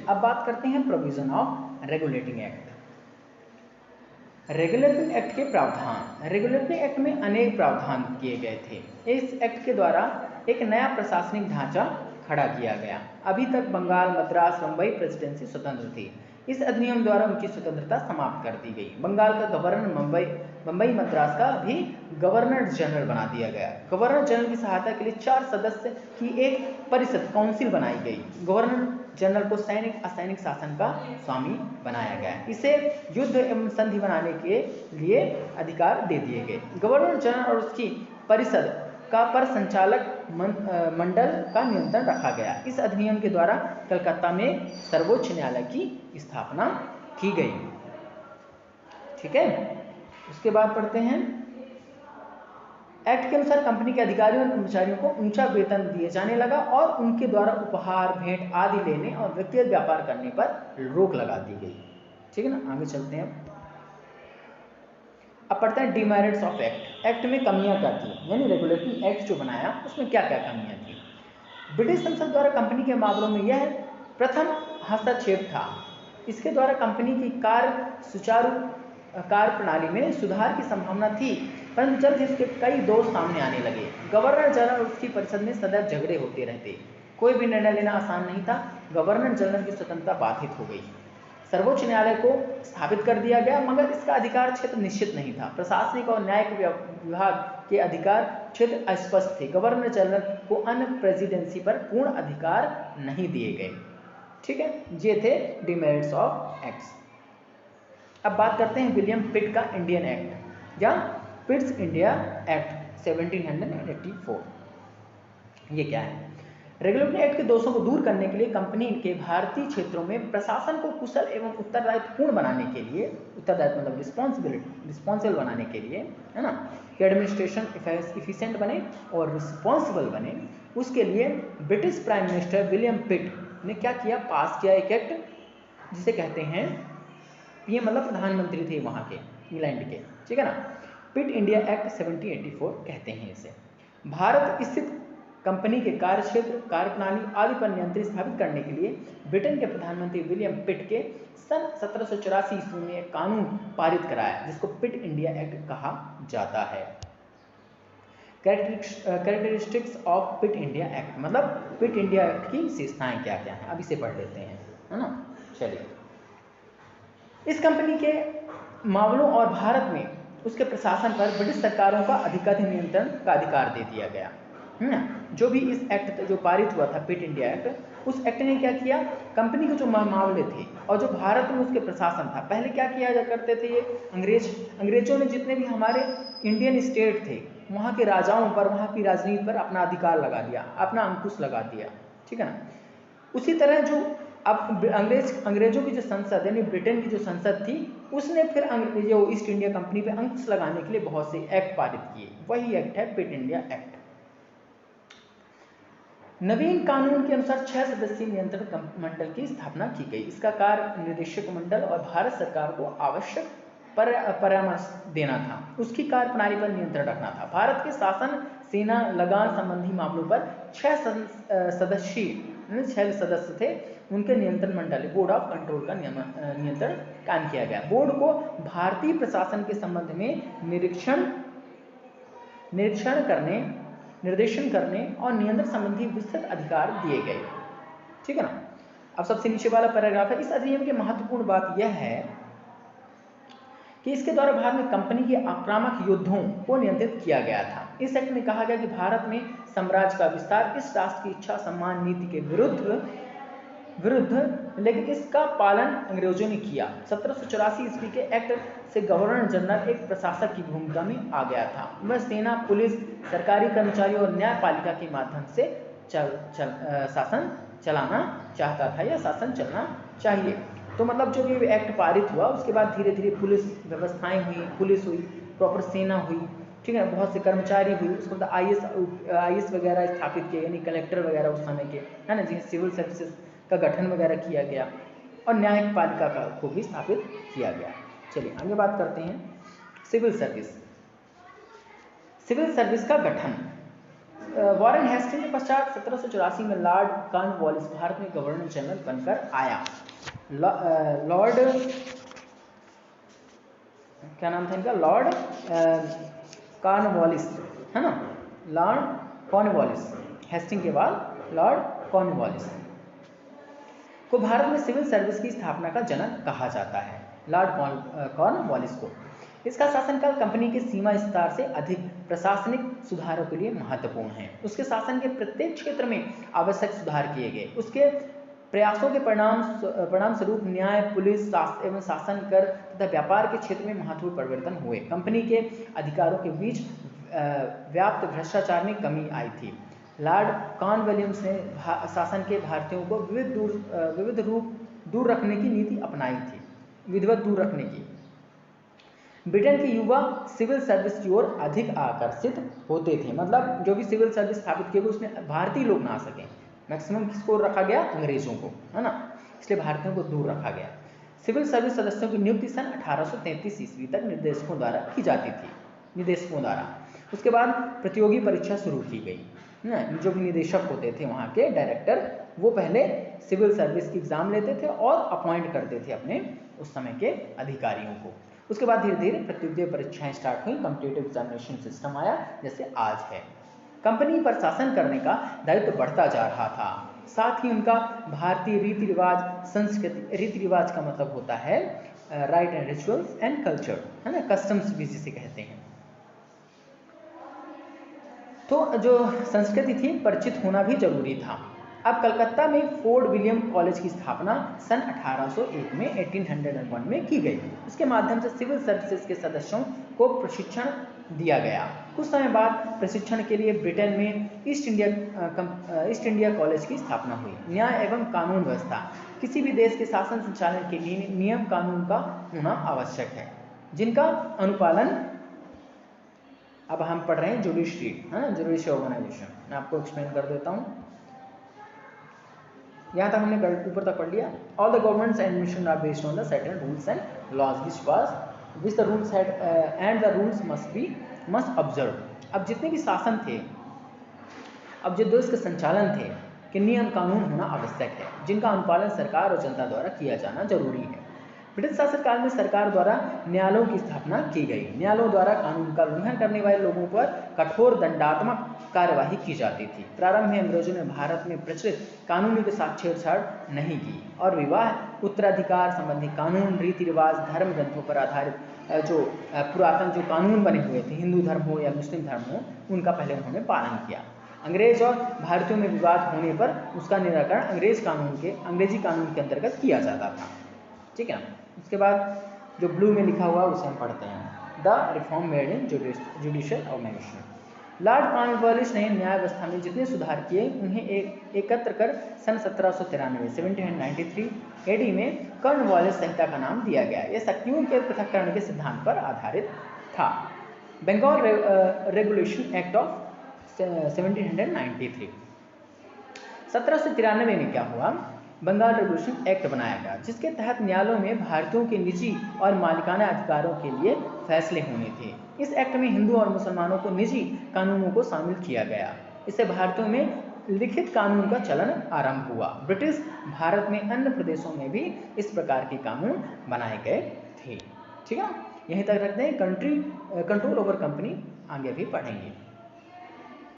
अब बात करते हैं provision of regulating act. Regulating act के प्रावधान। रेगुलेटिंग एक्ट में अनेक प्रावधान किए गए थे। इस एक्ट के द्वारा एक नया प्रशासनिक ढांचा खड़ा किया गया। अभी तक बंगाल, मद्रास, मुंबई प्रेसिडेंसी स्वतंत्र थी। इस अधिनियम द्वारा उनकी स्वतंत्रता समाप्त कर दी गई। बंगाल का गवर्नर मुंबई मद्रास का भी गवर्नर जनरल बना दिया गया। गवर्नर जनरल की सहायता के लिए 4 सदस्य की एक परिषद काउंसिल बनाई गई। गवर्नर जनरल को सैनिक असैनिक शासन का स्वामी बनाया गया। इसे युद्ध एवं संधि बनाने के लिए अधिकार दे दिए गए। गवर्नर जनरल और उसकी परिषद का पर संचालक मंडल का नियंत्रण रखा गया। इस अधिनियम के द्वारा कलकत्ता में सर्वोच्च न्यायालय की स्थापना की गई। ठीक है, उसके बाद पढ़ते हैं। एक्ट के अनुसार कंपनी के अधिकारियों और कर्मचारियों को ऊंचा वेतन दिए जाने लगा और उनके द्वारा उपहार, भेंट आदि लेने और व्यक्तिगत व्यापार करने पर रोक लगा दी गई। ठीक है ना, आगे चलते हैं। अब पढ़ते हैं डिमेरिट्स ऑफ एक्ट। एक्ट में कमियां क्या थी, यानी रेगुलेटिंग एक्ट जो बनाया उसमें क्या क्या कमियां थी। ब्रिटिश संसद द्वारा कंपनी के मामलों में यह प्रथम हस्तक्षेप था। इसके द्वारा कंपनी की सुचारू कार्य प्रणाली में सुधार की संभावना थी, परंतु जल्द इसके कई दोष सामने आने लगे। गवर्नर जनरल और उसकी परिषद में सदैव झगड़े होते रहते। कोई भी निर्णय लेना आसान नहीं था। गवर्नर जनरल की स्वतंत्रता बाधित हो गई। सर्वोच्च न्यायालय को स्थापित कर दिया गया, मगर इसका अधिकार क्षेत्र निश्चित नहीं था। प्रशासनिक और न्यायिक विभाग के अधिकार क्षेत्र अस्पष्ट थे। गवर्नर जनरल को अन्य प्रेसिडेंसी पर पूर्ण अधिकार नहीं दिए गए। ठीक है, ये थे डिमेरिट्स ऑफ एक्ट्स। अब बात करते हैं विलियम पिट का इंडियन एक्ट या पिट्स इंडिया एक्ट 1784। ये क्या है? रेगुलेटिंग एक्ट के दोषों को दूर करने के लिए कंपनी के भारतीय क्षेत्रों में प्रशासन को कुशल एवं उत्तरदायित्वपूर्ण बनाने के लिए, उत्तरदायित्व मतलब रिस्पॉन्सिबल बनाने के लिए, है ना, कि एडमिनिस्ट्रेशन इफिशिएंट बने और रिस्पॉन्सिबल बने, उसके लिए ब्रिटिश प्राइम मिनिस्टर विलियम पिट ने क्या किया, पास किया एक एक्ट जिसे कहते हैं, ये मतलब प्रधानमंत्री थे वहाँ के, इंग्लैंड के। ठीक है ना, पिट इंडिया एक्ट 1784 कहते हैं इसे। भारत स्थित कंपनी के कार्यक्षेत्र, कार्यप्रणाली आदि पर नियंत्रण स्थापित करने के लिए ब्रिटेन के प्रधानमंत्री विलियम पिट के सन 1784 ईस्वी में एक कानून पारित कराया जिसको पिट इंडिया एक्ट कहा जाता है। Characteristics of Pitt India Act, मतलब पिट इंडिया एक्ट की विशेषताएं क्या क्या हैं, अब इसे पढ़ लेते हैं, है ना। चलिए, इस कंपनी के मामलों और भारत में उसके प्रशासन पर ब्रिटिश सरकारों का अधिकाधिक नियंत्रण का अधिकार दे दिया गया। जो भी इस एक्ट जो पारित हुआ था पिट इंडिया एक्ट, उस एक्ट ने क्या किया, कंपनी के जो मामले थे और जो भारत में उसके प्रशासन था, पहले क्या किया जा करते थे ये अंग्रेजों ने जितने भी हमारे इंडियन स्टेट थे वहाँ के राजाओं पर, वहाँ की राजनीति पर अपना अधिकार लगा दिया, अपना अंकुश लगा दिया। ठीक है ना, उसी तरह जो अब अंग्रेजों की जो संसद यानी ब्रिटेन की जो संसद थी, उसने फिर जो ईस्ट इंडिया कंपनी पे अंकुश लगाने के लिए बहुत से एक्ट पारित किए। वही एक्ट है पिट इंडिया एक्ट। नवीन कानून के अनुसार 6 सदस्यीय नियंत्रण मंडल की स्थापना की गई। इसका कार्य निदेशक मंडल और भारत सरकार को आवश्यक परामर्श देना था, उसकी कार्य प्रणाली पर नियंत्रण रखना था। भारत के शासन, सेना, लगान संबंधी मामलों पर 6 सदस्य थे, उनके नियंत्रण मंडल बोर्ड ऑफ कंट्रोल का नियंत्रण कायम किया गया। बोर्ड को भारतीय प्रशासन के संबंध में निरीक्षण करने, निर्देशन करने और नियंत्रण संबंधी विस्तृत अधिकार दिए गए। ठीक है ना। अब सबसे नीचे वाला पैराग्राफ है। इस अधिनियम की महत्वपूर्ण बात यह है कि इसके द्वारा भारत में कंपनी के आक्रामक युद्धों को नियंत्रित किया गया था। इस एक्ट में कहा गया कि भारत में साम्राज्य का विस्तार इस राष्ट्र की इच्छा सम्मान नीति के विरुद्ध, लेकिन इसका पालन अंग्रेजों ने किया। 1784 ईस्वी के एक्ट से गवर्नर जनरल एक प्रशासक की भूमिका में आ गया था। वह सेना, पुलिस, सरकारी कर्मचारियों और न्यायपालिका के माध्यम से शासन चलाना चाहता था या शासन चलना चाहिए। तो मतलब जो ये एक्ट पारित हुआ उसके बाद धीरे धीरे पुलिस व्यवस्थाएं हुई, पुलिस हुई, प्रॉपर सेना हुई, ठीक है, बहुत से कर्मचारी हुई, उसके बाद आईएएस वगैरह स्थापित किए, यानी कलेक्टर वगैरह उस समय के, है ना, जिसे सिविल सर्विसेज का गठन वगैरह किया गया और न्यायिक पालिका को भी स्थापित किया गया। चलिए आगे बात करते हैं सिविल सर्विस। सिविल सर्विस का गठन। वॉरेन हेस्टिंग के पश्चात 1784 में लॉर्ड कॉर्नवालिस भारत में गवर्नर जनरल बनकर आया। लॉर्ड क्या नाम था इनका? लॉर्ड कॉर्नवालिस, है ना, लॉर्ड कॉर्नवालिस। हेस्टिंग के बाद लॉर्ड कॉर्नवालिस को भारत में सिविल सर्विस की स्थापना का जनक कहा जाता है, लॉर्ड कॉर्नवालिस को। इसका शासनकाल कंपनी के सीमा विस्तार से अधिक प्रशासनिक सुधारों के लिए महत्वपूर्ण है। उसके शासन के प्रत्येक क्षेत्र में आवश्यक सुधार किए गए। उसके प्रयासों के परिणाम स्वरूप न्याय, पुलिस एवं शासन, कर तथा व्यापार के क्षेत्र में महत्वपूर्ण परिवर्तन हुए। कंपनी के अधिकारों के बीच व्याप्त भ्रष्टाचार में कमी आई थी। लॉर्ड कॉर्नवालिस ने शासन के भारतीयों को दूर रखने की नीति अपनाई थी, विधिवत दूर रखने की। ब्रिटेन के युवा सिविल सर्विस की ओर अधिक आकर्षित होते थे। मतलब जो भी सिविल सर्विस स्थापित किए गए उसमें भारतीय लोग ना आ सकें। मैक्सिमम किसको रखा गया? अंग्रेजों को, है ना, इसलिए भारतीयों को दूर रखा गया। सिविल सर्विस सदस्यों की नियुक्ति सन 1833 ईस्वी तक निर्देशकों द्वारा की जाती थी, निदेशकों द्वारा। उसके बाद प्रतियोगी परीक्षा शुरू की गई। जो भी निदेशक होते थे वहाँ के डायरेक्टर, वो पहले सिविल सर्विस की एग्जाम लेते थे और अपॉइंट करते थे अपने उस समय के अधिकारियों को। उसके बाद धीरे धीरे प्रतियोगी परीक्षाएं स्टार्ट हुई, कॉम्पिटिटिव एग्जामिनेशन सिस्टम आया जैसे आज है। कंपनी पर शासन करने का दायित्व बढ़ता जा रहा था। साथ ही उनका भारतीय रीति रिवाज, संस्कृति, रीति रिवाज का मतलब होता है right and rituals and culture, है ना, कस्टम्स भी जिसे कहते हैं। तो जो संस्कृति थी परिचित होना भी जरूरी था। अब कलकत्ता में फोर्ट विलियम कॉलेज की स्थापना सन 1801 में 1801 में की गई। इसके माध्यम से सिविल सर्विसेज के सदस्यों को प्रशिक्षण दिया गया। कुछ समय बाद प्रशिक्षण के लिए ब्रिटेन में ईस्ट इंडिया कॉलेज की स्थापना हुई। न्याय एवं कानून व्यवस्था, किसी भी देश के शासन संचालन के लिए नियम कानून का होना आवश्यक है, जिनका अनुपालन अब हम पढ़ रहे हैं जुडिशरी, है ना, जुडिशियल ऑर्गेनाइजेशन। मैं आपको एक्सप्लेन कर देता हूँ। यहाँ तक हमने ऊपर तक पढ़ लिया। All the governments and administration are based on the certain rules and laws which the rules had and the rules must observe. अब जितने भी शासन थे, अब जो देश के संचालन थे कि नियम कानून होना आवश्यक है, जिनका अनुपालन सरकार और जनता द्वारा किया जाना जरूरी है। ब्रिटिश शासनकाल में सरकार द्वारा न्यायालयों की स्थापना की गई। न्यायालयों द्वारा कानून का उल्लंघन करने वाले लोगों पर कठोर दंडात्मक कार्यवाही की जाती थी। प्रारंभ में अंग्रेजों ने भारत में प्रचलित कानूनों के साथ छेड़छाड़ नहीं की और विवाह, उत्तराधिकार संबंधी कानून, रीति रिवाज, धर्म ग्रंथों पर आधारित जो पुरातन जो कानून बने हुए थे, हिंदू धर्म हो या मुस्लिम धर्म हो, उनका पहले उन्होंने पालन किया। अंग्रेज और भारतीयों में विवाद होने पर उसका निराकरण अंग्रेजी कानून के अंतर्गत किया जाता था। ठीक है। उसके बाद जो ब्लू में लिखा हुआ उसे हम पढ़ते हैं। The reform made in judicial organisation. Lord Cornwallis ने न्याय व्यवस्था में जितने सुधार किए उन्हें एकत्र कर सन 1793 एडी में कॉर्नवालिस संहिता का नाम दिया गया। यह शक्तियों के पृथक्करण के सिद्धांत पर आधारित था। Bengal regulation act of 1793। 1793 में क्या हुआ? बंगाल रेगुलेशन एक्ट बनाया गया, जिसके तहत न्यायालयों में भारतीयों के निजी और मालिकाना अधिकारों के लिए फैसले होने थे। इस एक्ट में हिंदू और मुसलमानों को निजी कानूनों को शामिल किया गया। इससे भारतीयों में लिखित कानून का चलन आरंभ हुआ। ब्रिटिश भारत में अन्य प्रदेशों में भी इस प्रकार के कानून बनाए गए थे। ठीक है, यहीं तक रखते हैं। कंट्रोल ओवर कंपनी आगे भी पढ़ेंगे।